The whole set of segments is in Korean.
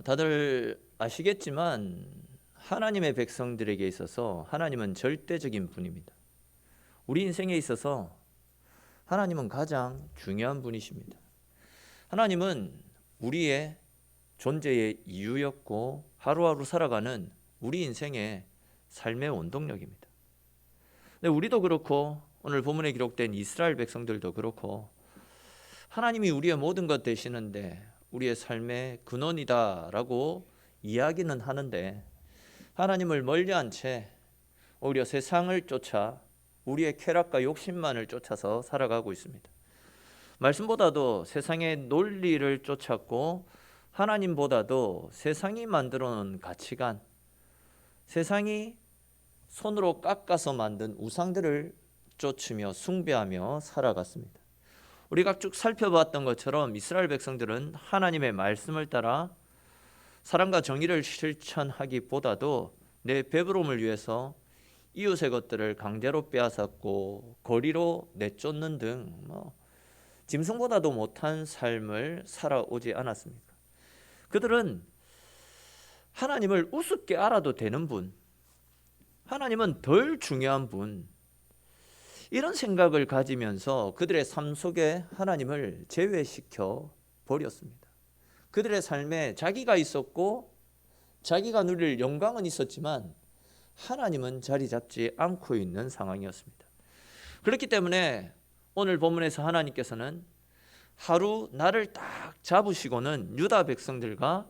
다들 아시겠지만 하나님의 백성들에게 있어서 하나님은 절대적인 분입니다. 우리 인생에 있어서 하나님은 가장 중요한 분이십니다. 하나님은 우리의 존재의 이유였고 하루하루 살아가는 우리 인생의 삶의 원동력입니다. 근데 우리도 그렇고 오늘 본문에 기록된 이스라엘 백성들도 그렇고 하나님이 우리의 모든 것 되시는데 우리의 삶의 근원이다라고 이야기는 하는데 하나님을 멀리한 채 오히려 세상을 쫓아 우리의 쾌락과 욕심만을 쫓아서 살아가고 있습니다. 말씀보다도 세상의 논리를 쫓았고 하나님보다도 세상이 만들어 놓은 가치관, 세상이 손으로 깎아서 만든 우상들을 쫓으며 숭배하며 살아갔습니다. 우리가 쭉 살펴봤던 것처럼 이스라엘 백성들은 하나님의 말씀을 따라 사랑과 정의를 실천하기보다도 내 배부름을 위해서 이웃의 것들을 강제로 빼앗았고 거리로 내쫓는 등 짐승보다도 못한 삶을 살아오지 않았습니까? 그들은 하나님을 우습게 알아도 되는 분, 하나님은 덜 중요한 분, 이런 생각을 가지면서 그들의 삶 속에 하나님을 제외시켜 버렸습니다. 그들의 삶에 자기가 있었고 자기가 누릴 영광은 있었지만 하나님은 자리 잡지 않고 있는 상황이었습니다. 그렇기 때문에 오늘 본문에서 하나님께서는 하루 나를 딱 잡으시고는 유다 백성들과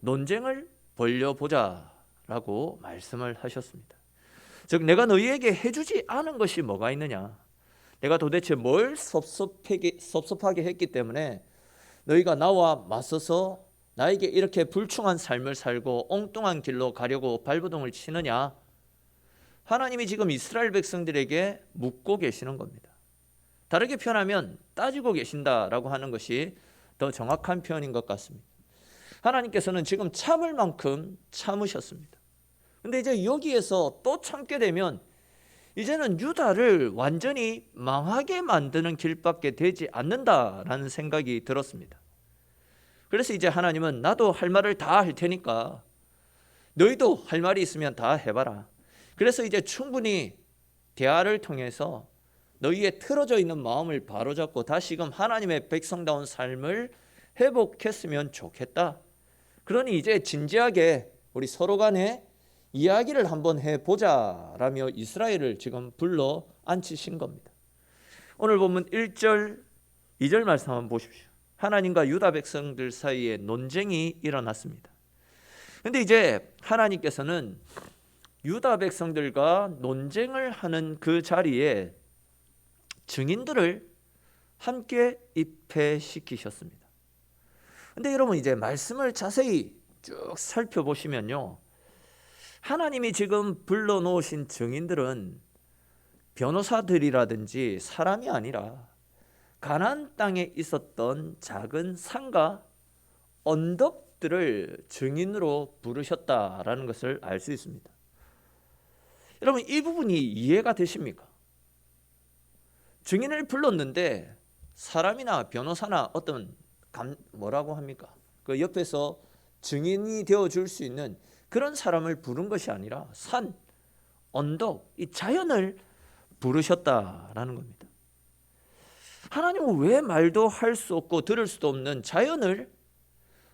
논쟁을 벌여보자 라고 말씀을 하셨습니다. 즉 내가 너희에게 해주지 않은 것이 뭐가 있느냐, 내가 도대체 뭘 섭섭하게 했기 때문에 너희가 나와 맞서서 나에게 이렇게 불충한 삶을 살고 엉뚱한 길로 가려고 발버둥을 치느냐, 하나님이 지금 이스라엘 백성들에게 묻고 계시는 겁니다. 다르게 표현하면 따지고 계신다라고 하는 것이 더 정확한 표현인 것 같습니다. 하나님께서는 지금 참을 만큼 참으셨습니다. 근데 이제 여기에서 또 참게 되면 이제는 유다를 완전히 망하게 만드는 길밖에 되지 않는다라는 생각이 들었습니다. 그래서 이제 하나님은 나도 할 말을 다 할 테니까 너희도 할 말이 있으면 다 해봐라. 그래서 이제 충분히 대화를 통해서 너희의 틀어져 있는 마음을 바로잡고 다시금 하나님의 백성다운 삶을 회복했으면 좋겠다. 그러니 이제 진지하게 우리 서로 간에 이야기를 한번 해보자라며 이스라엘을 지금 불러 앉히신 겁니다. 오늘 보면 1절, 2절 말씀 한번 보십시오. 하나님과 유다 백성들 사이에 논쟁이 일어났습니다. 그런데 이제 하나님께서는 유다 백성들과 논쟁을 하는 그 자리에 증인들을 함께 입회시키셨습니다. 그런데 여러분 이제 말씀을 자세히 쭉 살펴보시면요, 하나님이 지금 불러놓으신 증인들은 변호사들이라든지 사람이 아니라 가나안 땅에 있었던 작은 산과 언덕들을 증인으로 부르셨다라는 것을 알 수 있습니다. 여러분 이 부분이 이해가 되십니까? 증인을 불렀는데 사람이나 변호사나 어떤 뭐라고 합니까? 그 옆에서 증인이 되어줄 수 있는 그런 사람을 부른 것이 아니라 산, 언덕, 이 자연을 부르셨다라는 겁니다. 하나님은 왜 말도 할 수 없고 들을 수도 없는 자연을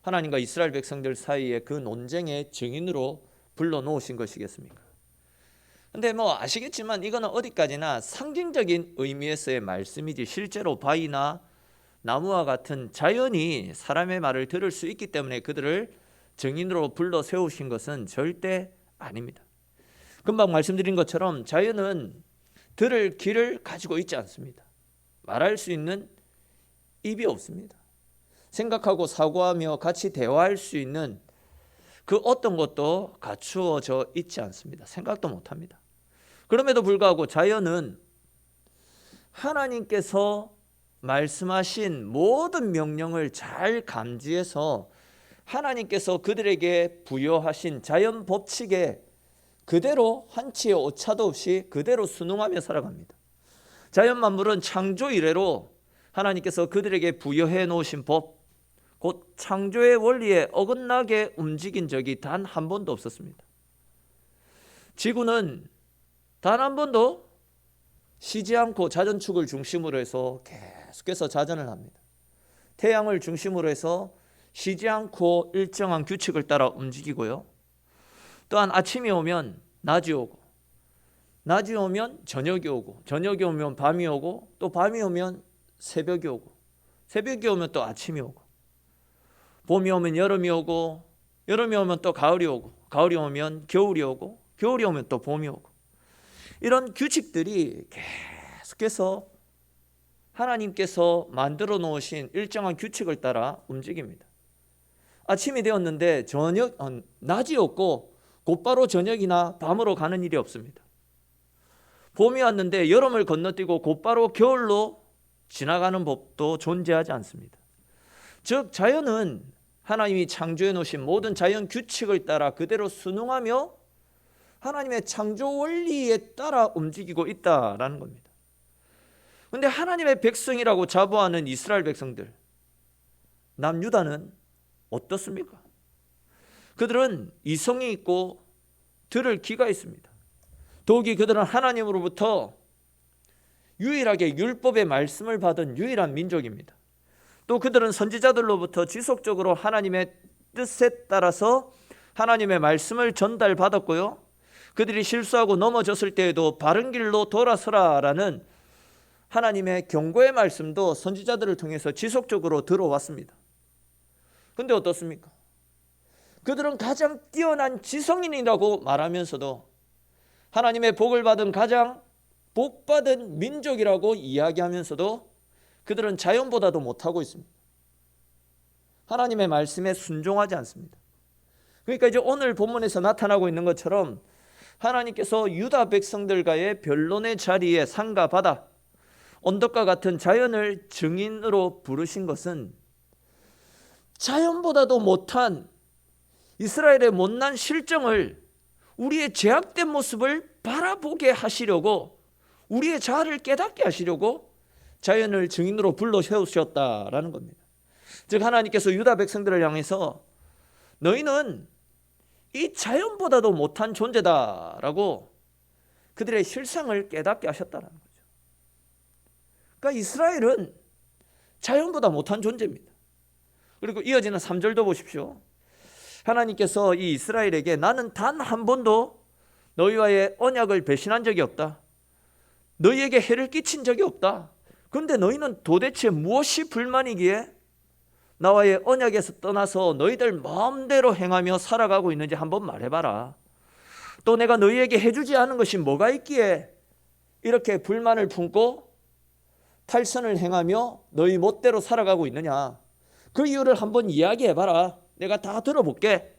하나님과 이스라엘 백성들 사이에 그 논쟁의 증인으로 불러놓으신 것이겠습니까? 근데 아시겠지만 이거는 어디까지나 상징적인 의미에서의 말씀이지 실제로 바위나 나무와 같은 자연이 사람의 말을 들을 수 있기 때문에 그들을 증인으로 불러 세우신 것은 절대 아닙니다. 금방 말씀드린 것처럼 자연은 들을 귀를 가지고 있지 않습니다. 말할 수 있는 입이 없습니다. 생각하고 사고하며 같이 대화할 수 있는 그 어떤 것도 갖추어져 있지 않습니다. 생각도 못합니다. 그럼에도 불구하고 자연은 하나님께서 말씀하신 모든 명령을 잘 감지해서 하나님께서 그들에게 부여하신 자연 법칙에 그대로 한치의 오차도 없이 그대로 순응하며 살아갑니다. 자연 만물은 창조 이래로 하나님께서 그들에게 부여해 놓으신 법, 곧 창조의 원리에 어긋나게 움직인 적이 단 한 번도 없었습니다. 지구는 단 한 번도 쉬지 않고 자전축을 중심으로 해서 계속해서 자전을 합니다. 태양을 중심으로 해서 쉬지 않고 일정한 규칙을 따라 움직이고요. 또한 아침이 오면 낮이 오고, 낮이 오면 저녁이 오고, 저녁이 오면 밤이 오고, 또 밤이 오면 새벽이 오고, 새벽이 오면 또 아침이 오고, 봄이 오면 여름이 오고, 여름이 오면 또 가을이 오고, 가을이 오면 겨울이 오고, 겨울이 오면 또 봄이 오고, 이런 규칙들이 계속해서 하나님께서 만들어 놓으신 일정한 규칙을 따라 움직입니다. 아침이 되었는데 낮이 없고 곧바로 저녁이나 밤으로 가는 일이 없습니다. 봄이 왔는데 여름을 건너뛰고 곧바로 겨울로 지나가는 법도 존재하지 않습니다. 즉 자연은 하나님이 창조해 놓으신 모든 자연 규칙을 따라 그대로 순응하며 하나님의 창조 원리에 따라 움직이고 있다라는 겁니다. 그런데 하나님의 백성이라고 자부하는 이스라엘 백성들, 남유다는 어떻습니까? 그들은 이성이 있고 들을 귀가 있습니다. 더욱이 그들은 하나님으로부터 유일하게 율법의 말씀을 받은 유일한 민족입니다. 또 그들은 선지자들로부터 지속적으로 하나님의 뜻에 따라서 하나님의 말씀을 전달받았고요. 그들이 실수하고 넘어졌을 때에도 바른 길로 돌아서라라는 하나님의 경고의 말씀도 선지자들을 통해서 지속적으로 들어왔습니다. 그런데 어떻습니까? 그들은 가장 뛰어난 지성인이라고 말하면서도 하나님의 복을 받은 가장 복받은 민족이라고 이야기하면서도 그들은 자연보다도 못하고 있습니다. 하나님의 말씀에 순종하지 않습니다. 그러니까 이제 오늘 본문에서 나타나고 있는 것처럼 하나님께서 유다 백성들과의 변론의 자리에 산과 바다, 언덕과 같은 자연을 증인으로 부르신 것은 자연보다도 못한 이스라엘의 못난 실정을, 우리의 죄악된 모습을 바라보게 하시려고, 우리의 자아를 깨닫게 하시려고 자연을 증인으로 불러 세우셨다라는 겁니다. 즉 하나님께서 유다 백성들을 향해서 너희는 이 자연보다도 못한 존재다라고 그들의 실상을 깨닫게 하셨다는 거죠. 그러니까 이스라엘은 자연보다 못한 존재입니다. 그리고 이어지는 3절도 보십시오. 하나님께서 이 이스라엘에게 나는 단 한 번도 너희와의 언약을 배신한 적이 없다. 너희에게 해를 끼친 적이 없다. 그런데 너희는 도대체 무엇이 불만이기에 나와의 언약에서 떠나서 너희들 마음대로 행하며 살아가고 있는지 한번 말해봐라. 또 내가 너희에게 해주지 않은 것이 뭐가 있기에 이렇게 불만을 품고 탈선을 행하며 너희 멋대로 살아가고 있느냐. 그 이유를 한번 이야기해봐라. 내가 다 들어볼게.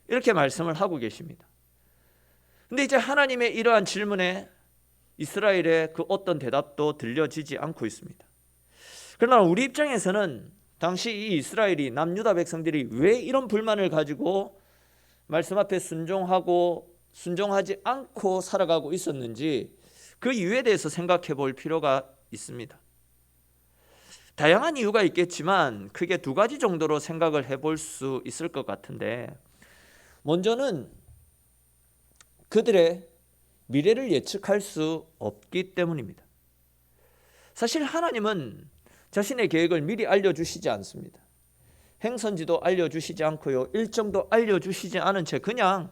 이렇게 말씀을 하고 계십니다. 근데 이제 하나님의 이러한 질문에 이스라엘의 그 어떤 대답도 들려지지 않고 있습니다. 그러나 우리 입장에서는 당시 이 이스라엘이 남유다 백성들이 왜 이런 불만을 가지고 말씀 앞에 순종하지 않고 살아가고 있었는지 그 이유에 대해서 생각해 볼 필요가 있습니다. 다양한 이유가 있겠지만 크게 두 가지 정도로 생각을 해볼 수 있을 것 같은데, 먼저는 그들의 미래를 예측할 수 없기 때문입니다. 사실 하나님은 자신의 계획을 미리 알려주시지 않습니다. 행선지도 알려주시지 않고요, 일정도 알려주시지 않은 채 그냥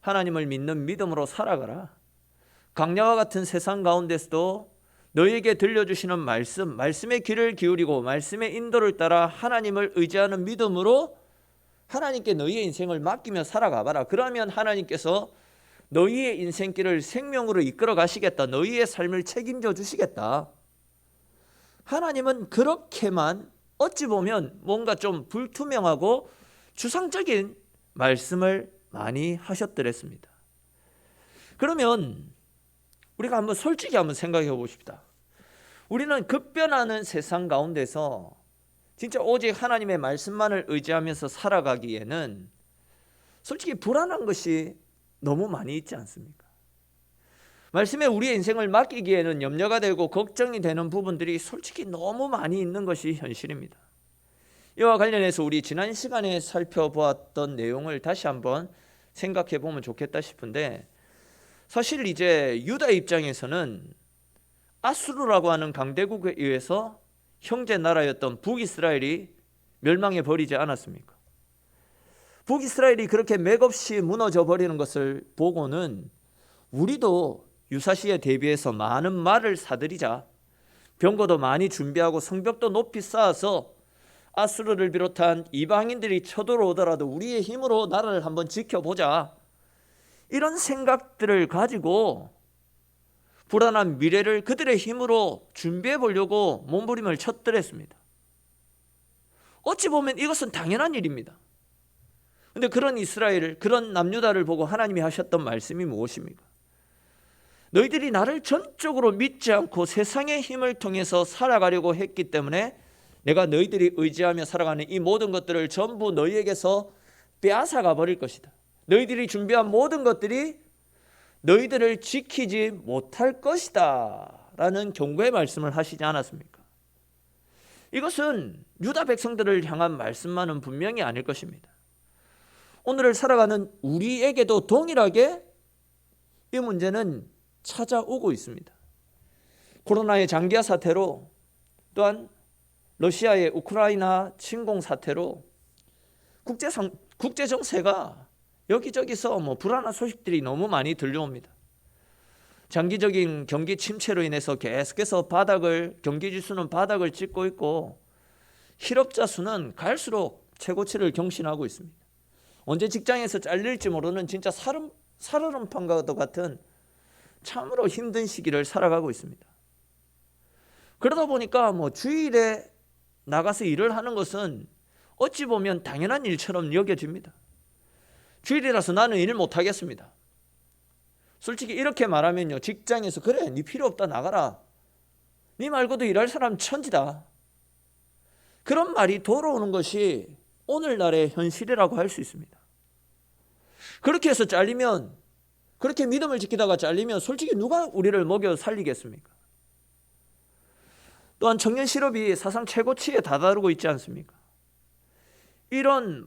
하나님을 믿는 믿음으로 살아가라. 광야와 같은 세상 가운데서도 너희에게 들려주시는 말씀의 귀를 기울이고 말씀의 인도를 따라 하나님을 의지하는 믿음으로 하나님께 너희의 인생을 맡기며 살아가봐라. 그러면 하나님께서 너희의 인생길을 생명으로 이끌어 가시겠다. 너희의 삶을 책임져 주시겠다. 하나님은 그렇게만 어찌 보면 뭔가 좀 불투명하고 추상적인 말씀을 많이 하셨더랬습니다. 그러면 우리가 한번 솔직히 한번 생각해 보십시다. 우리는 급변하는 세상 가운데서 진짜 오직 하나님의 말씀만을 의지하면서 살아가기에는 솔직히 불안한 것이 너무 많이 있지 않습니까? 말씀에 우리의 인생을 맡기기에는 염려가 되고 걱정이 되는 부분들이 솔직히 너무 많이 있는 것이 현실입니다. 이와 관련해서 우리 지난 시간에 살펴보았던 내용을 다시 한번 생각해 보면 좋겠다 싶은데, 사실 이제 유다 입장에서는 아수르라고 하는 강대국에 의해서 형제 나라였던 북이스라엘이 멸망해 버리지 않았습니까? 북이스라엘이 그렇게 맥없이 무너져 버리는 것을 보고는 우리도 유사시에 대비해서 많은 말을 사들이자, 병거도 많이 준비하고 성벽도 높이 쌓아서 아수르를 비롯한 이방인들이 쳐들어오더라도 우리의 힘으로 나라를 한번 지켜보자, 이런 생각들을 가지고 불안한 미래를 그들의 힘으로 준비해 보려고 몸부림을 쳤더랬습니다. 어찌 보면 이것은 당연한 일입니다. 그런데 그런 이스라엘을, 그런 남유다를 보고 하나님이 하셨던 말씀이 무엇입니까? 너희들이 나를 전적으로 믿지 않고 세상의 힘을 통해서 살아가려고 했기 때문에 내가 너희들이 의지하며 살아가는 이 모든 것들을 전부 너희에게서 빼앗아가 버릴 것이다. 너희들이 준비한 모든 것들이 너희들을 지키지 못할 것이다 라는 경고의 말씀을 하시지 않았습니까? 이것은 유다 백성들을 향한 말씀만은 분명히 아닐 것입니다. 오늘을 살아가는 우리에게도 동일하게 이 문제는 찾아오고 있습니다. 코로나의 장기화 사태로, 또한 러시아의 우크라이나 침공 사태로 국제 정세가 여기저기서 불안한 소식들이 너무 많이 들려옵니다. 장기적인 경기 침체로 인해서 계속해서 경기 지수는 바닥을 찍고 있고, 실업자 수는 갈수록 최고치를 경신하고 있습니다. 언제 직장에서 잘릴지 모르는 진짜 살얼음판과도 같은 참으로 힘든 시기를 살아가고 있습니다. 그러다 보니까 주일에 나가서 일을 하는 것은 어찌 보면 당연한 일처럼 여겨집니다. 주일이라서 나는 일 못하겠습니다. 솔직히 이렇게 말하면요, 직장에서 그래, 네 필요 없다, 나가라, 네 말고도 일할 사람 천지다, 그런 말이 돌아오는 것이 오늘날의 현실이라고 할 수 있습니다. 그렇게 해서 잘리면, 그렇게 믿음을 지키다가 잘리면 솔직히 누가 우리를 먹여 살리겠습니까? 또한 청년 실업이 사상 최고치에 다다르고 있지 않습니까? 이런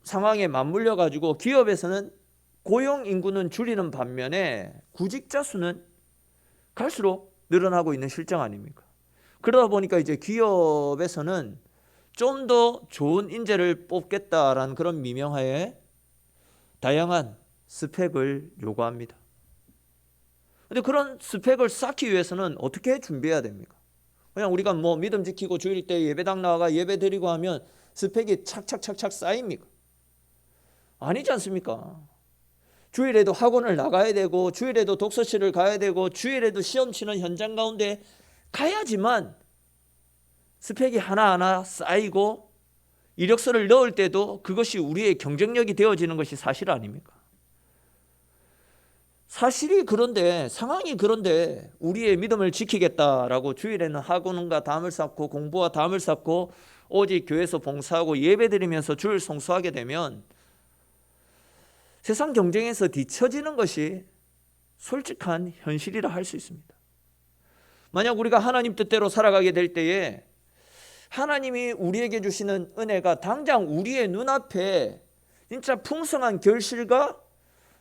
상황에 맞물려 가지고 기업에서는 고용 인구는 줄이는 반면에 구직자 수는 갈수록 늘어나고 있는 실정 아닙니까? 그러다 보니까 이제 기업에서는 좀 더 좋은 인재를 뽑겠다라는 그런 미명하에 다양한 스펙을 요구합니다. 그런데 그런 스펙을 쌓기 위해서는 어떻게 준비해야 됩니까? 그냥 우리가 믿음 지키고 주일 때 예배당 나와가 예배 드리고 하면 스펙이 착착착착 쌓입니까? 아니지 않습니까? 주일에도 학원을 나가야 되고, 주일에도 독서실을 가야 되고, 주일에도 시험 치는 현장 가운데 가야지만 스펙이 하나하나 쌓이고 이력서를 넣을 때도 그것이 우리의 경쟁력이 되어지는 것이 사실 아닙니까? 사실이 그런데, 상황이 그런데 우리의 믿음을 지키겠다라고 주일에는 학원과 담을 쌓고 공부와 담을 쌓고 오직 교회에서 봉사하고 예배드리면서 주일 성수하게 되면 세상 경쟁에서 뒤처지는 것이 솔직한 현실이라 할 수 있습니다. 만약 우리가 하나님 뜻대로 살아가게 될 때에 하나님이 우리에게 주시는 은혜가 당장 우리의 눈앞에 진짜 풍성한 결실과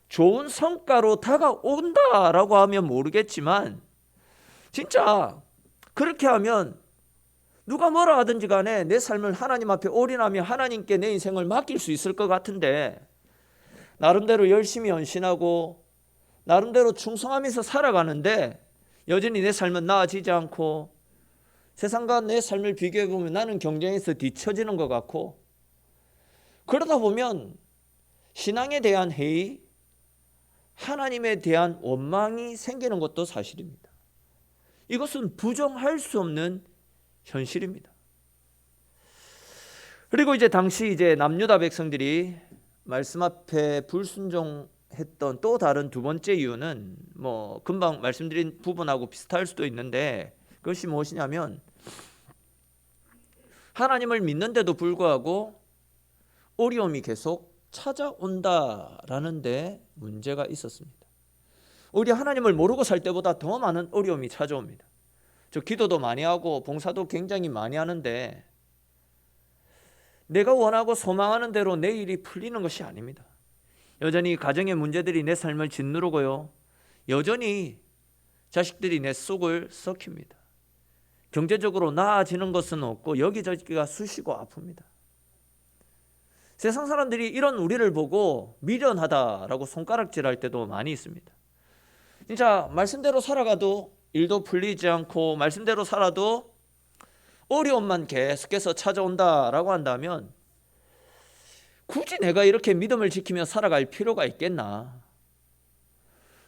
좋은 성과로 다가온다라고 하면 모르겠지만, 진짜 그렇게 하면 누가 뭐라 하든지 간에 내 삶을 하나님 앞에 올인하며 하나님께 내 인생을 맡길 수 있을 것 같은데, 나름대로 열심히 헌신하고 나름대로 충성하면서 살아가는데 여전히 내 삶은 나아지지 않고 세상과 내 삶을 비교해 보면 나는 경쟁에서 뒤처지는 것 같고, 그러다 보면 신앙에 대한 회의, 하나님에 대한 원망이 생기는 것도 사실입니다. 이것은 부정할 수 없는 현실입니다. 그리고 이제 당시 남유다 백성들이 말씀 앞에 불순종했던 또 다른 두 번째 이유는 금방 말씀드린 부분하고 비슷할 수도 있는데, 그것이 무엇이냐면 하나님을 믿는데도 불구하고 어려움이 계속 찾아온다라는 데 문제가 있었습니다. 우리 하나님을 모르고 살 때보다 더 많은 어려움이 찾아옵니다. 저 기도도 많이 하고 봉사도 굉장히 많이 하는데 내가 원하고 소망하는 대로 내 일이 풀리는 것이 아닙니다. 여전히 가정의 문제들이 내 삶을 짓누르고요, 여전히 자식들이 내 속을 썩힙니다. 경제적으로 나아지는 것은 없고 여기저기가 쑤시고 아픕니다. 세상 사람들이 이런 우리를 보고 미련하다라고 손가락질할 때도 많이 있습니다. 진짜 말씀대로 살아가도 일도 풀리지 않고 말씀대로 살아도 어려움만 계속해서 찾아온다라고 한다면 굳이 내가 이렇게 믿음을 지키며 살아갈 필요가 있겠나?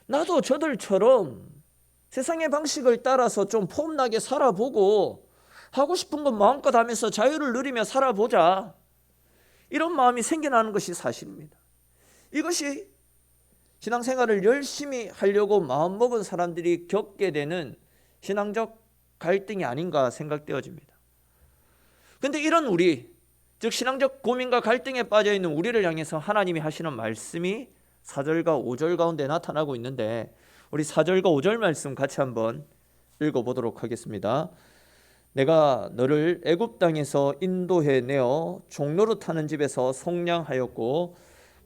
나도 저들처럼 세상의 방식을 따라서 좀 폼나게 살아보고 하고 싶은 건 마음껏 하면서 자유를 누리며 살아보자, 이런 마음이 생겨나는 것이 사실입니다. 이것이 신앙생활을 열심히 하려고 마음먹은 사람들이 겪게 되는 신앙적 갈등이 아닌가 생각되어집니다. 그런데 이런 우리, 즉 신앙적 고민과 갈등에 빠져있는 우리를 향해서 하나님이 하시는 말씀이 4절과 5절 가운데 나타나고 있는데, 우리 4절과 5절 말씀 같이 한번 읽어보도록 하겠습니다. 내가 너를 애굽 땅에서 인도해 내어 종노릇하는 집에서 속량하였고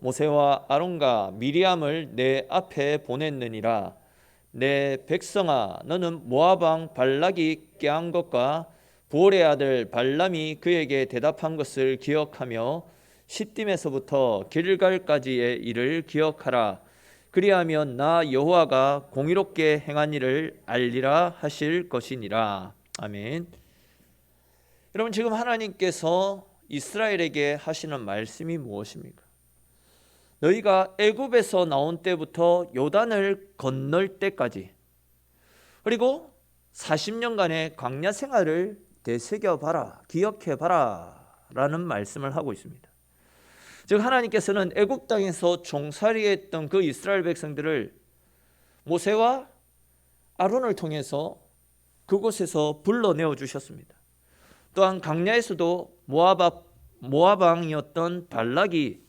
모세와 아론과 미리암을 내 앞에 보냈느니라. 내 백성아, 너는 모압 왕 발락이 꾀한 것과 부올의 아들 발람이 그에게 대답한 것을 기억하며 시딤에서부터 길갈까지의 일을 기억하라. 그리하면 나 여호와가 공의롭게 행한 일을 알리라 하실 것이니라. 아멘. 여러분, 지금 하나님께서 이스라엘에게 하시는 말씀이 무엇입니까? 너희가 애굽에서 나온 때부터 요단을 건널 때까지, 그리고 40년간의 광야 생활을 되새겨봐라, 기억해봐라 라는 말씀을 하고 있습니다. 즉 하나님께서는 애굽 땅에서 종살이했던 그 이스라엘 백성들을 모세와 아론을 통해서 그곳에서 불러내어 주셨습니다. 또한 광야에서도 모압 왕이었던 발락이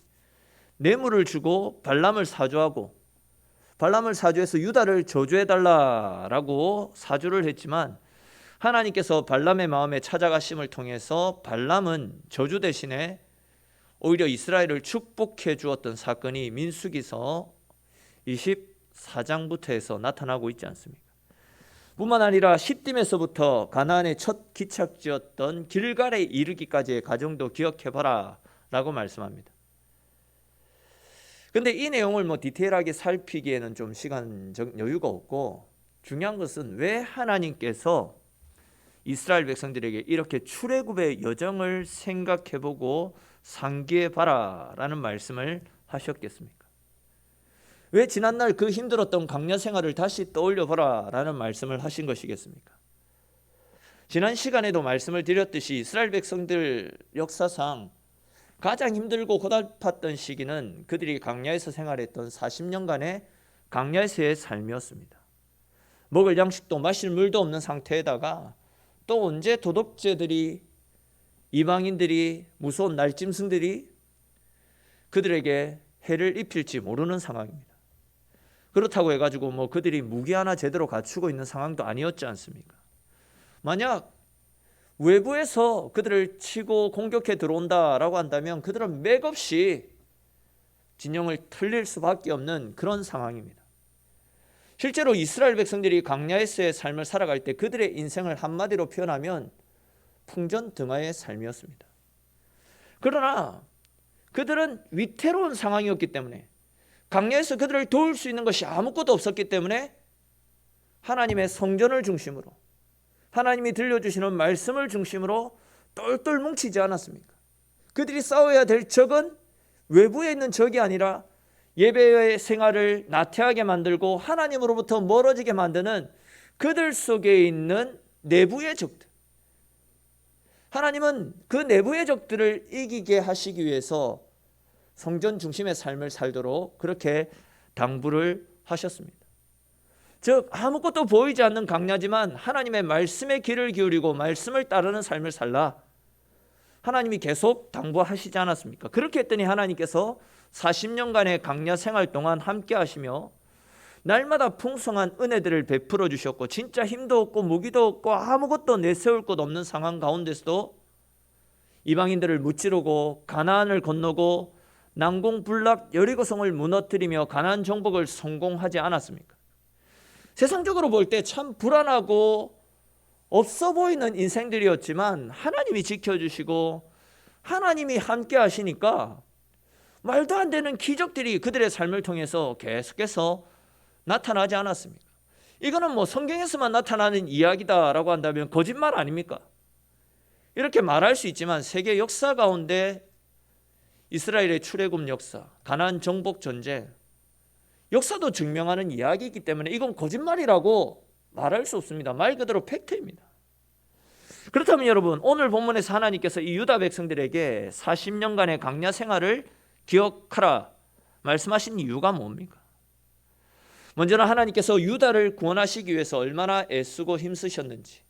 뇌물을 주고 발람을 사주하고, 발람을 사주해서 유다를 저주해달라라고 사주를 했지만 하나님께서 발람의 마음에 찾아가심을 통해서 발람은 저주 대신에 오히려 이스라엘을 축복해 주었던 사건이 민수기서 24장부터 해서 나타나고 있지 않습니까? 뿐만 아니라 시딤에서부터 가나안의 첫 기착지였던 길갈에 이르기까지의 과정도 기억해봐라 라고 말씀합니다. 그런데 이 내용을 디테일하게 살피기에는 좀 시간적 여유가 없고, 중요한 것은 왜 하나님께서 이스라엘 백성들에게 이렇게 출애굽의 여정을 생각해보고 상기해봐라 라는 말씀을 하셨겠습니까? 왜 지난날 그 힘들었던 광야 생활을 다시 떠올려보라 라는 말씀을 하신 것이겠습니까? 지난 시간에도 말씀을 드렸듯이 이스라엘 백성들 역사상 가장 힘들고 고달팠던 시기는 그들이 광야에서 생활했던 40년간의 광야에서의 삶이었습니다. 먹을 양식도 마실 물도 없는 상태에다가 또 언제 도덕죄들이, 이방인들이, 무서운 날짐승들이 그들에게 해를 입힐지 모르는 상황입니다. 그렇다고 해가지고 그들이 무기 하나 제대로 갖추고 있는 상황도 아니었지 않습니까? 만약 외부에서 그들을 치고 공격해 들어온다라고 한다면 그들은 맥없이 진영을 틀릴 수밖에 없는 그런 상황입니다. 실제로 이스라엘 백성들이 광야에서의 삶을 살아갈 때 그들의 인생을 한마디로 표현하면 풍전등화의 삶이었습니다. 그러나 그들은 위태로운 상황이었기 때문에, 광야에서 그들을 도울 수 있는 것이 아무것도 없었기 때문에 하나님의 성전을 중심으로, 하나님이 들려주시는 말씀을 중심으로 똘똘 뭉치지 않았습니까? 그들이 싸워야 될 적은 외부에 있는 적이 아니라 예배의 생활을 나태하게 만들고 하나님으로부터 멀어지게 만드는 그들 속에 있는 내부의 적들, 하나님은 그 내부의 적들을 이기게 하시기 위해서 성전 중심의 삶을 살도록 그렇게 당부를 하셨습니다. 즉 아무것도 보이지 않는 광야지만 하나님의 말씀에 귀를 기울이고 말씀을 따르는 삶을 살라, 하나님이 계속 당부하시지 않았습니까? 그렇게 했더니 하나님께서 40년간의 광야 생활 동안 함께 하시며 날마다 풍성한 은혜들을 베풀어 주셨고, 진짜 힘도 없고 무기도 없고 아무것도 내세울 것 없는 상황 가운데서도 이방인들을 무찌르고 가나안을 건너고 난공불락 여리고성을 무너뜨리며 가나안 정복을 성공하지 않았습니까? 세상적으로 볼 때 참 불안하고 없어 보이는 인생들이었지만 하나님이 지켜주시고 하나님이 함께 하시니까 말도 안 되는 기적들이 그들의 삶을 통해서 계속해서 나타나지 않았습니까? 이거는 뭐 성경에서만 나타나는 이야기다라고 한다면 거짓말 아닙니까? 이렇게 말할 수 있지만 세계 역사 가운데 이스라엘의 출애굽 역사, 가나안 정복 전쟁, 역사도 증명하는 이야기이기 때문에 이건 거짓말이라고 말할 수 없습니다. 말 그대로 팩트입니다. 그렇다면 여러분, 오늘 본문에서 하나님께서 이 유다 백성들에게 40년간의 광야 생활을 기억하라 말씀하신 이유가 뭡니까? 먼저는 하나님께서 유다를 구원하시기 위해서 얼마나 애쓰고 힘쓰셨는지,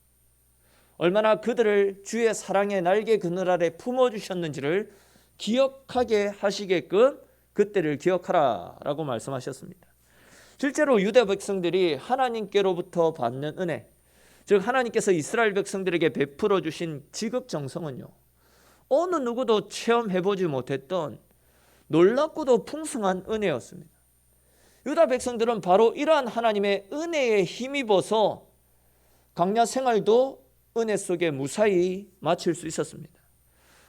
얼마나 그들을 주의 사랑의 날개 그늘 아래 품어주셨는지를 기억하게 하시게끔 그때를 기억하라라고 말씀하셨습니다. 실제로 유다 백성들이 하나님께로부터 받는 은혜, 즉 하나님께서 이스라엘 백성들에게 베풀어 주신 지극정성은요, 어느 누구도 체험해보지 못했던 놀랍고도 풍성한 은혜였습니다. 유다 백성들은 바로 이러한 하나님의 은혜에 힘입어서 광야 생활도 은혜 속에 무사히 마칠 수 있었습니다.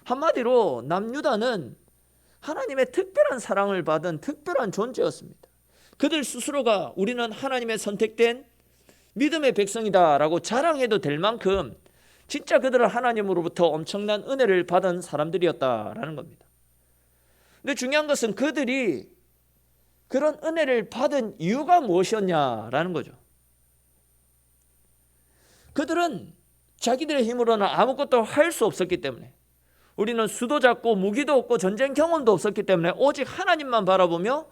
한마디로 남유다는 하나님의 특별한 사랑을 받은 특별한 존재였습니다. 그들 스스로가 우리는 하나님의 선택된 믿음의 백성이다라고 자랑해도 될 만큼 진짜 그들은 하나님으로부터 엄청난 은혜를 받은 사람들이었다라는 겁니다. 근데 중요한 것은 그들이 그런 은혜를 받은 이유가 무엇이었냐라는 거죠. 그들은 자기들의 힘으로는 아무것도 할 수 없었기 때문에, 우리는 수도 잡고 무기도 없고 전쟁 경험도 없었기 때문에 오직 하나님만 바라보며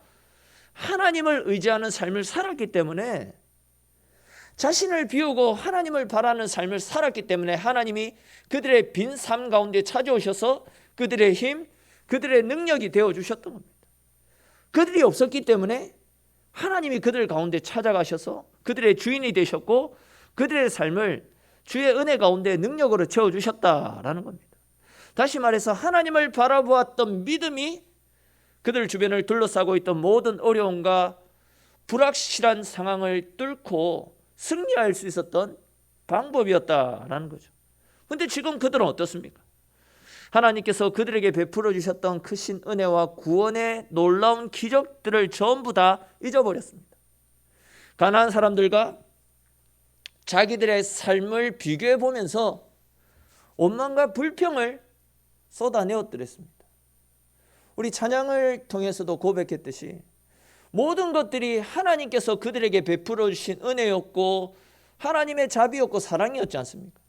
하나님을 의지하는 삶을 살았기 때문에, 자신을 비우고 하나님을 바라는 삶을 살았기 때문에 하나님이 그들의 빈 삶 가운데 찾아오셔서 그들의 힘, 그들의 능력이 되어주셨던 겁니다. 그들이 없었기 때문에 하나님이 그들 가운데 찾아가셔서 그들의 주인이 되셨고 그들의 삶을 주의 은혜 가운데 능력으로 채워주셨다라는 겁니다. 다시 말해서 하나님을 바라보았던 믿음이 그들 주변을 둘러싸고 있던 모든 어려움과 불확실한 상황을 뚫고 승리할 수 있었던 방법이었다라는 거죠. 그런데 지금 그들은 어떻습니까? 하나님께서 그들에게 베풀어 주셨던 크신 은혜와 구원의 놀라운 기적들을 전부 다 잊어버렸습니다. 가나안 사람들과 자기들의 삶을 비교해 보면서 원망과 불평을 쏟아내었더랬습니다. 우리 찬양을 통해서도 고백했듯이 모든 것들이 하나님께서 그들에게 베풀어 주신 은혜였고 하나님의 자비였고 사랑이었지 않습니까?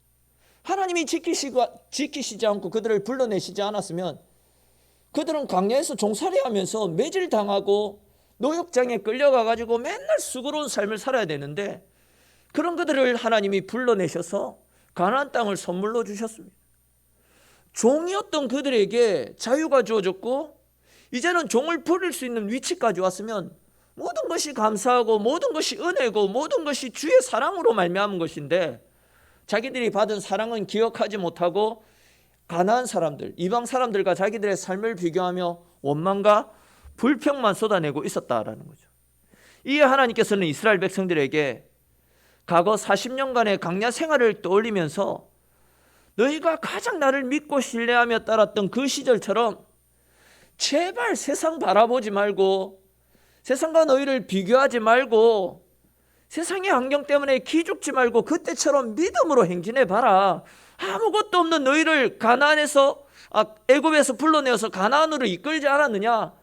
하나님이 지키시지 않고 그들을 불러내시지 않았으면 그들은 광야에서 종살이하면서 매질당하고 노역장에 끌려가가지고 맨날 수고로운 삶을 살아야 되는데, 그런 그들을 하나님이 불러내셔서 가나안 땅을 선물로 주셨습니다. 종이었던 그들에게 자유가 주어졌고 이제는 종을 부릴 수 있는 위치까지 왔으면 모든 것이 감사하고 모든 것이 은혜고 모든 것이 주의 사랑으로 말미암은 것인데, 자기들이 받은 사랑은 기억하지 못하고 가나안 사람들, 이방 사람들과 자기들의 삶을 비교하며 원망과 불평만 쏟아내고 있었다라는 거죠. 이에 하나님께서는 이스라엘 백성들에게 과거 40년간의 광야 생활을 떠올리면서 너희가 가장 나를 믿고 신뢰하며 따랐던 그 시절처럼 제발 세상 바라보지 말고 세상과 너희를 비교하지 말고 세상의 환경 때문에 기죽지 말고 그때처럼 믿음으로 행진해 봐라. 아무것도 없는 너희를 애굽에서 불러내어서 가나안으로 이끌지 않았느냐?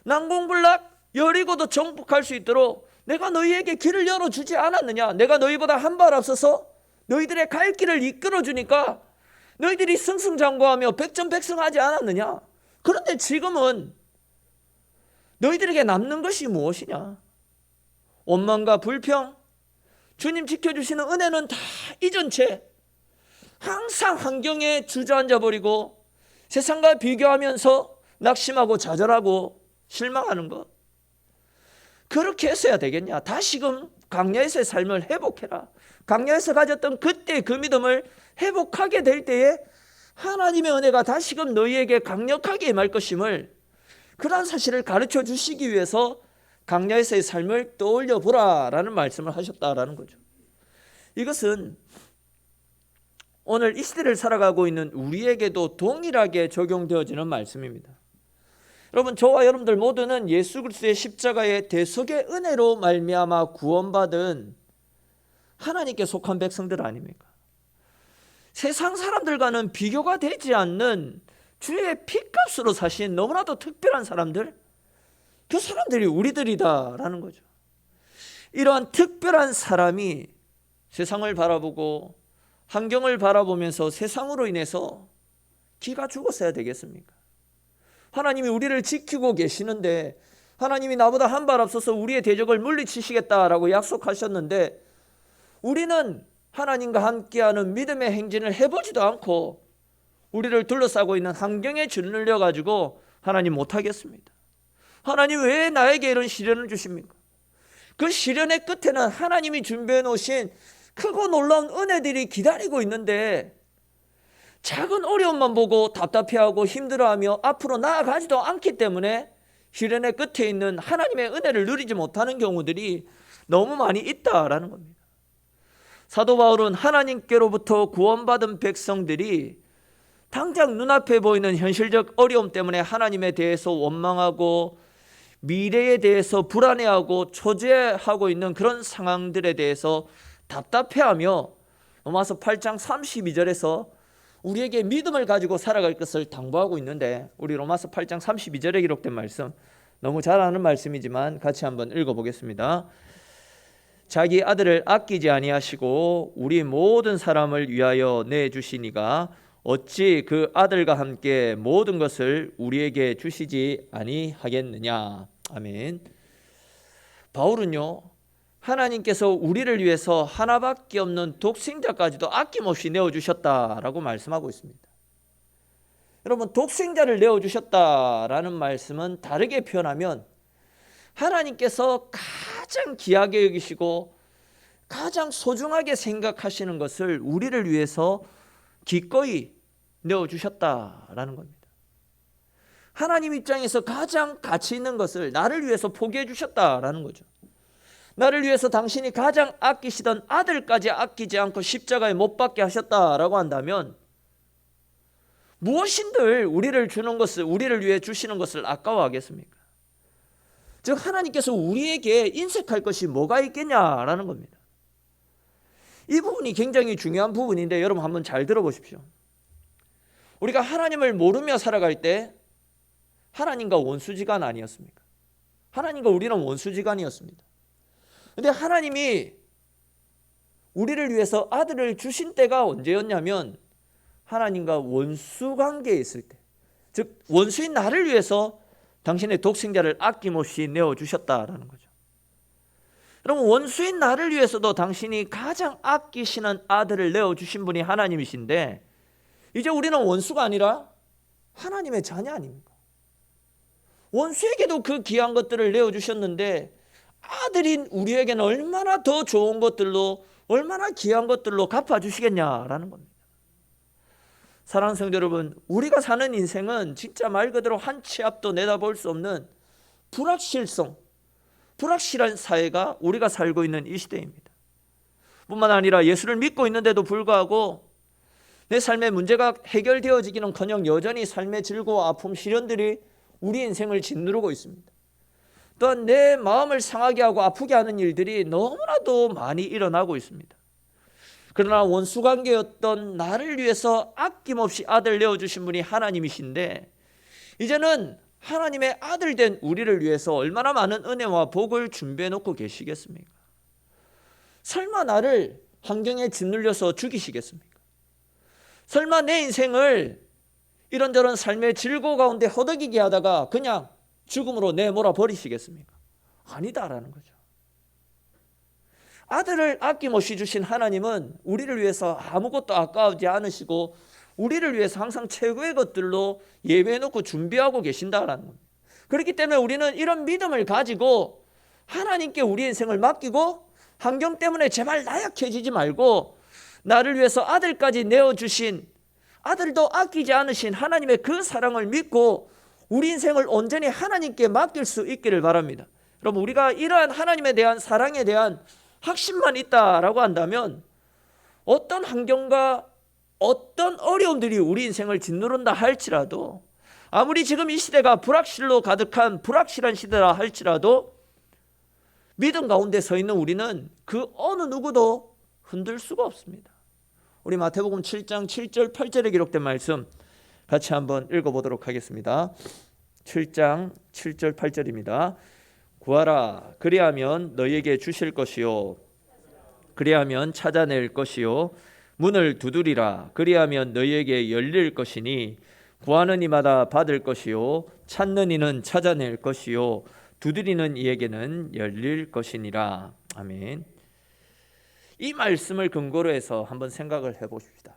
난공불락 여리고도 정복할 수 있도록 내가 너희에게 길을 열어주지 않았느냐? 내가 너희보다 한 발 앞서서 너희들의 갈 길을 이끌어주니까 너희들이 승승장구하며 백전백승하지 않았느냐? 그런데 지금은 너희들에게 남는 것이 무엇이냐? 원망과 불평, 주님 지켜주시는 은혜는 다 잊은 채 항상 환경에 주저앉아 버리고 세상과 비교하면서 낙심하고 좌절하고 실망하는 것, 그렇게 했어야 되겠냐? 다시금 광야에서의 삶을 회복해라. 광야에서 가졌던 그때 그 믿음을 회복하게 될 때에 하나님의 은혜가 다시금 너희에게 강력하게 임할 것임을, 그러한 사실을 가르쳐 주시기 위해서 광야에서의 삶을 떠올려 보라라는 말씀을 하셨다라는 거죠. 이것은 오늘 이 시대를 살아가고 있는 우리에게도 동일하게 적용되어지는 말씀입니다. 여러분, 저와 여러분들 모두는 예수 그리스도의 십자가의 대속의 은혜로 말미암아 구원받은 하나님께 속한 백성들 아닙니까? 세상 사람들과는 비교가 되지 않는 주의 피값으로 사신 너무나도 특별한 사람들, 그 사람들이 우리들이다라는 거죠. 이러한 특별한 사람이 세상을 바라보고 환경을 바라보면서 세상으로 인해서 기가 죽었어야 되겠습니까? 하나님이 우리를 지키고 계시는데, 하나님이 나보다 한 발 앞서서 우리의 대적을 물리치시겠다라고 약속하셨는데, 우리는 하나님과 함께하는 믿음의 행진을 해보지도 않고 우리를 둘러싸고 있는 환경에 짓눌려 가지고 하나님 못하겠습니다. 하나님 왜 나에게 이런 시련을 주십니까? 그 시련의 끝에는 하나님이 준비해 놓으신 크고 놀라운 은혜들이 기다리고 있는데, 작은 어려움만 보고 답답해하고 힘들어하며 앞으로 나아가지도 않기 때문에 시련의 끝에 있는 하나님의 은혜를 누리지 못하는 경우들이 너무 많이 있다라는 겁니다. 사도 바울은 하나님께로부터 구원받은 백성들이 당장 눈앞에 보이는 현실적 어려움 때문에 하나님에 대해서 원망하고 미래에 대해서 불안해하고 초조해하고 있는 그런 상황들에 대해서 답답해하며 로마서 8장 32절에서 우리에게 믿음을 가지고 살아갈 것을 당부하고 있는데, 우리 로마서 8장 32절에 기록된 말씀, 너무 잘 아는 말씀이지만 같이 한번 읽어보겠습니다. 자기 아들을 아끼지 아니하시고 우리 모든 사람을 위하여 내주시니가 어찌 그 아들과 함께 모든 것을 우리에게 주시지 아니하겠느냐. 아멘. 바울은요, 하나님께서 우리를 위해서 하나밖에 없는 독생자까지도 아낌없이 내어주셨다라고 말씀하고 있습니다. 여러분, 독생자를 내어주셨다라는 말씀은 다르게 표현하면 하나님께서 가장 귀하게 여기시고 가장 소중하게 생각하시는 것을 우리를 위해서 기꺼이 내어주셨다라는 겁니다. 하나님 입장에서 가장 가치 있는 것을 나를 위해서 포기해 주셨다라는 거죠. 나를 위해서 당신이 가장 아끼시던 아들까지 아끼지 않고 십자가에 못 박게 하셨다라고 한다면 무엇인들 우리를 주는 것을, 우리를 위해 주시는 것을 아까워하겠습니까? 즉 하나님께서 우리에게 인색할 것이 뭐가 있겠냐라는 겁니다. 이 부분이 굉장히 중요한 부분인데 여러분 한번 잘 들어보십시오. 우리가 하나님을 모르며 살아갈 때 하나님과 원수지간 아니었습니까? 하나님과 우리는 원수지간이었습니다. 그런데 하나님이 우리를 위해서 아들을 주신 때가 언제였냐면 하나님과 원수 관계에 있을 때, 즉 원수인 나를 위해서 당신의 독생자를 아낌없이 내어주셨다라는 거죠. 여러분, 원수인 나를 위해서도 당신이 가장 아끼시는 아들을 내어주신 분이 하나님이신데, 이제 우리는 원수가 아니라 하나님의 자녀 아닙니까? 원수에게도 그 귀한 것들을 내어주셨는데 아들인 우리에게는 얼마나 더 좋은 것들로, 얼마나 귀한 것들로 갚아주시겠냐라는 겁니다. 사랑하는 성도 여러분, 우리가 사는 인생은 진짜 말 그대로 한 치 앞도 내다볼 수 없는 불확실한 사회가 우리가 살고 있는 이 시대입니다. 뿐만 아니라 예수를 믿고 있는데도 불구하고 내 삶의 문제가 해결되어지기는커녕 여전히 삶의 질고와 아픔, 시련들이 우리 인생을 짓누르고 있습니다. 또한 내 마음을 상하게 하고 아프게 하는 일들이 너무나도 많이 일어나고 있습니다. 그러나 원수관계였던 나를 위해서 아낌없이 아들 내어주신 분이 하나님이신데, 이제는 하나님의 아들 된 우리를 위해서 얼마나 많은 은혜와 복을 준비해 놓고 계시겠습니까? 설마 나를 환경에 짓눌려서 죽이시겠습니까? 설마 내 인생을 이런저런 삶의 질고 가운데 허덕이게 하다가 그냥 죽음으로 내몰아 버리시겠습니까? 아니다라는 거죠. 아들을 아낌없이 주신 하나님은 우리를 위해서 아무것도 아까우지 않으시고 우리를 위해서 항상 최고의 것들로 예배해놓고 준비하고 계신다라는 겁니다. 그렇기 때문에 우리는 이런 믿음을 가지고 하나님께 우리 인생을 맡기고 환경 때문에 제발 나약해지지 말고 나를 위해서 아들까지 내어주신 아들도 아끼지 않으신 하나님의 그 사랑을 믿고 우리 인생을 온전히 하나님께 맡길 수 있기를 바랍니다. 여러분, 우리가 이러한 하나님에 대한 사랑에 대한 확신만 있다라고 한다면 어떤 환경과 어떤 어려움들이 우리 인생을 짓누른다 할지라도, 아무리 지금 이 시대가 불확실로 가득한 불확실한 시대라 할지라도 믿음 가운데 서 있는 우리는 그 어느 누구도 흔들 수가 없습니다. 우리 마태복음 7장 7절 8절에 기록된 말씀 같이 한번 읽어보도록 하겠습니다. 7장 7절 8절입니다. 구하라, 그리하면 너희에게 주실 것이요, 그리하면 찾아낼 것이요, 문을 두드리라, 그리하면 너희에게 열릴 것이니 구하는 이마다 받을 것이요, 찾는 이는 찾아낼 것이요, 두드리는 이에게는 열릴 것이니라. 아멘. 이 말씀을 근거로 해서 한번 생각을 해보십시다.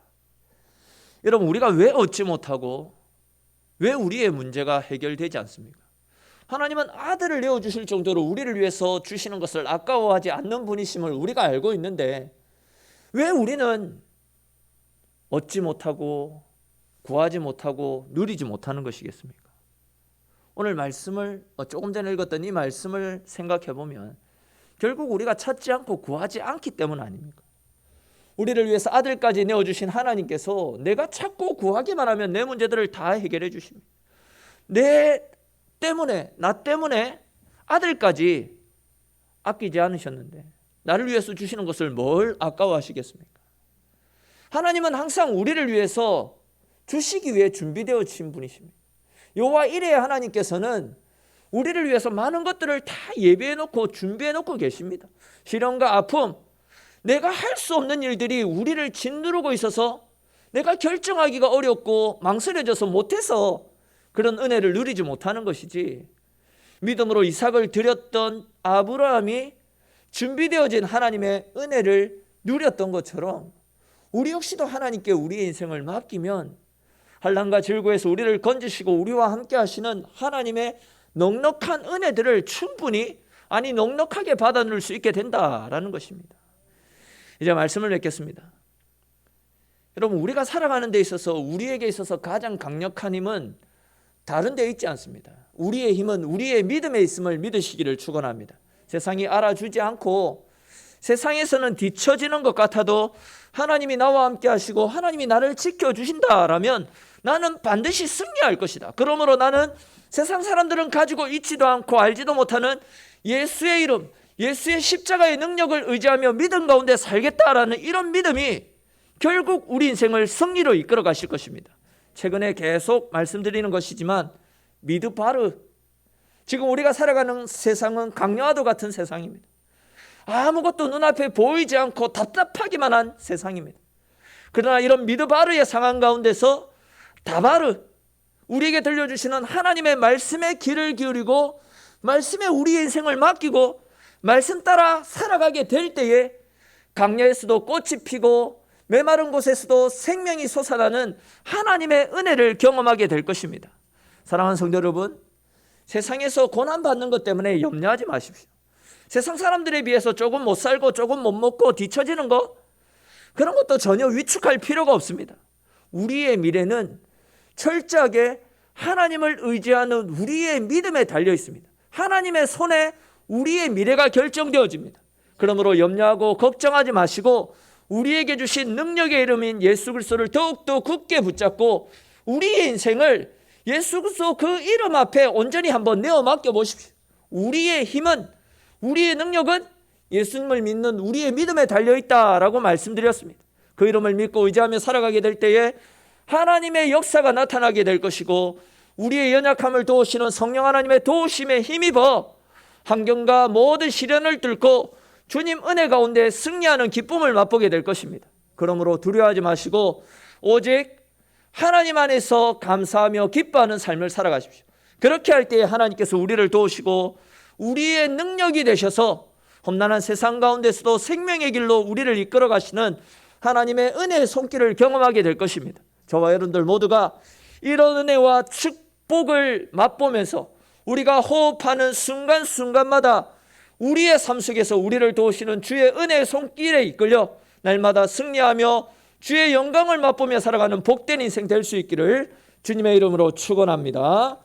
여러분, 우리가 왜 얻지 못하고 왜 우리의 문제가 해결되지 않습니까? 하나님은 아들을 내어주실 정도로 우리를 위해서 주시는 것을 아까워하지 않는 분이심을 우리가 알고 있는데 왜 우리는 얻지 못하고 구하지 못하고 누리지 못하는 것이겠습니까? 오늘 말씀을 조금 전에 읽었던 이 말씀을 생각해 보면 결국 우리가 찾지 않고 구하지 않기 때문 아닙니까? 우리를 위해서 아들까지 내어주신 하나님께서 내가 찾고 구하기만 하면 내 문제들을 다 해결해 주십니다. 나 때문에 아들까지 아끼지 않으셨는데 나를 위해서 주시는 것을 뭘 아까워하시겠습니까? 하나님은 항상 우리를 위해서 주시기 위해 준비되어진 분이십니다. 여호와 이레의 하나님께서는 우리를 위해서 많은 것들을 다 예비해 놓고 준비해 놓고 계십니다. 시련과 아픔, 내가 할 수 없는 일들이 우리를 짓누르고 있어서 내가 결정하기가 어렵고 망설여져서 못해서 그런 은혜를 누리지 못하는 것이지, 믿음으로 이삭을 드렸던 아브라함이 준비되어진 하나님의 은혜를 누렸던 것처럼 우리 역시도 하나님께 우리의 인생을 맡기면 환난과 질고에서 우리를 건지시고 우리와 함께 하시는 하나님의 넉넉한 은혜들을 충분히, 아니 넉넉하게 받아 누릴 수 있게 된다라는 것입니다. 이제 말씀을 맺겠습니다. 여러분, 우리가 살아가는 데 있어서 우리에게 있어서 가장 강력한 힘은 다른 데 있지 않습니다. 우리의 힘은 우리의 믿음에 있음을 믿으시기를 축원합니다. 세상이 알아주지 않고 세상에서는 뒤처지는 것 같아도 하나님이 나와 함께 하시고 하나님이 나를 지켜주신다라면 나는 반드시 승리할 것이다. 그러므로 나는 세상 사람들은 가지고 있지도 않고 알지도 못하는 예수의 이름, 예수의 십자가의 능력을 의지하며 믿음 가운데 살겠다라는 이런 믿음이 결국 우리 인생을 승리로 이끌어 가실 것입니다. 최근에 계속 말씀드리는 것이지만 미드바르, 지금 우리가 살아가는 세상은 강야도 같은 세상입니다. 아무것도 눈앞에 보이지 않고 답답하기만 한 세상입니다. 그러나 이런 미드바르의 상황 가운데서 다바르, 우리에게 들려주시는 하나님의 말씀에 귀를 기울이고 말씀에 우리의 인생을 맡기고 말씀 따라 살아가게 될 때에 강야에서도 꽃이 피고 메마른 곳에서도 생명이 솟아나는 하나님의 은혜를 경험하게 될 것입니다. 사랑하는 성도 여러분, 세상에서 고난받는 것 때문에 염려하지 마십시오. 세상 사람들에 비해서 조금 못 살고 조금 못 먹고 뒤처지는 것, 그런 것도 전혀 위축할 필요가 없습니다. 우리의 미래는 철저하게 하나님을 의지하는 우리의 믿음에 달려 있습니다. 하나님의 손에 우리의 미래가 결정되어집니다. 그러므로 염려하고 걱정하지 마시고 우리에게 주신 능력의 이름인 예수 그리스도를 더욱더 굳게 붙잡고 우리의 인생을 예수 그리스도 그 이름 앞에 온전히 한번 내어 맡겨 보십시오. 우리의 힘은, 우리의 능력은 예수님을 믿는 우리의 믿음에 달려있다라고 말씀드렸습니다. 그 이름을 믿고 의지하며 살아가게 될 때에 하나님의 역사가 나타나게 될 것이고 우리의 연약함을 도우시는 성령 하나님의 도우심에 힘입어 환경과 모든 시련을 뚫고 주님 은혜 가운데 승리하는 기쁨을 맛보게 될 것입니다. 그러므로 두려워하지 마시고 오직 하나님 안에서 감사하며 기뻐하는 삶을 살아가십시오. 그렇게 할 때에 하나님께서 우리를 도우시고 우리의 능력이 되셔서 험난한 세상 가운데서도 생명의 길로 우리를 이끌어 가시는 하나님의 은혜의 손길을 경험하게 될 것입니다. 저와 여러분들 모두가 이런 은혜와 축복을 맛보면서 우리가 호흡하는 순간순간마다 우리의 삶 속에서 우리를 도우시는 주의 은혜의 손길에 이끌려 날마다 승리하며 주의 영광을 맛보며 살아가는 복된 인생 될 수 있기를 주님의 이름으로 축원합니다.